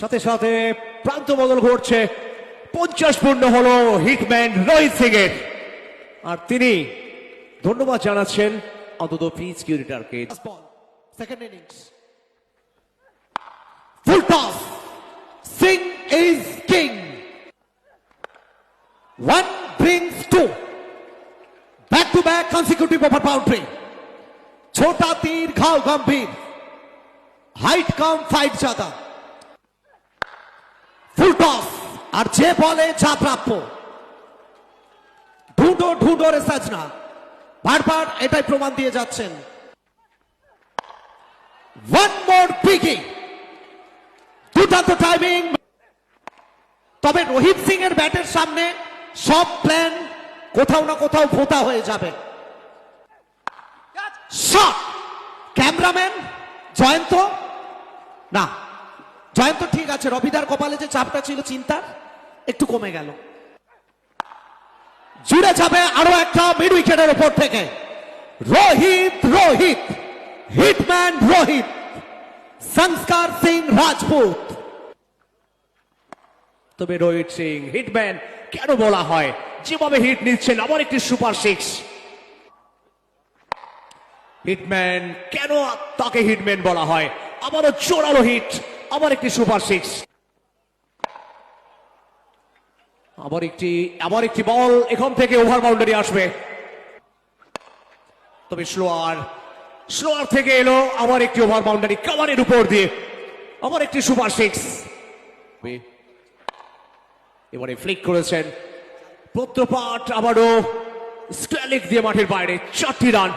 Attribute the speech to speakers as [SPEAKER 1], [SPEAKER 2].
[SPEAKER 1] সাথে সাথে প্রান্ত বদল ঘটছে। 50 পূর্ণ হলো হিটম্যান রোহিত সিং এর, আর তিনি ধন্যবাদ জানাচ্ছেন অন্তত pitch কিউরিটারকে।
[SPEAKER 2] Second innings. Full toss. Singh is king. One brings two. Back to back consecutive over boundary. छोटा तीर घाव गंभीर. Height कम फाइट ज्यादा. Full toss. আর যে বলে যা প্রাপ্য, ঢুঁডো ঢুঁডো রে সাজনা বারবার এটাই প্রমাণ দিয়ে যাচ্ছেন। One more biggie. দুর্দান্ত টাইমিং। তবে রোহিত সিং এর ব্যাটের সামনে সব প্ল্যান কোথাও না কোথাও ভোঁতা হয়ে যাবে। শট। ক্যামেরাম্যান জয়ন্ত, না জয়ন্ত ঠিক আছে, রবিদার কপালে যে চাপটা ছিল চিন্তার একটু কমে গেল। জুড়ে যাবে আরো একটা মিড উইকেটের উপর থেকে। রোহিত রোহিত হিটম্যান রোহিত, সংস্কার সিং রাজপুত।
[SPEAKER 1] তবে রোহিত সিং হিটম্যান কেন বলা হয়? যেভাবে হিট নিচ্ছেন, আবার একটি সুপার সিক্স। হিটম্যান কেন তাকে হিটম্যান বলা হয়? আবারও জোরালো হিট, আবার একটি সুপার সিক্স। আবার একটি বল এখান থেকে ওভার বাউন্ডারি আসবে। তবে স্লোয়ার থেকে এলো আবার একটি ওভার বাউন্ডারি কাভারের উপর দিয়ে, আবার একটি সুপার সিক্স। এবারে ফ্লিক করেছেন প্রত্রপাঠ, আবারও স্কোয়ার লেগ দিয়ে মাঠের বাইরে 4টি রান।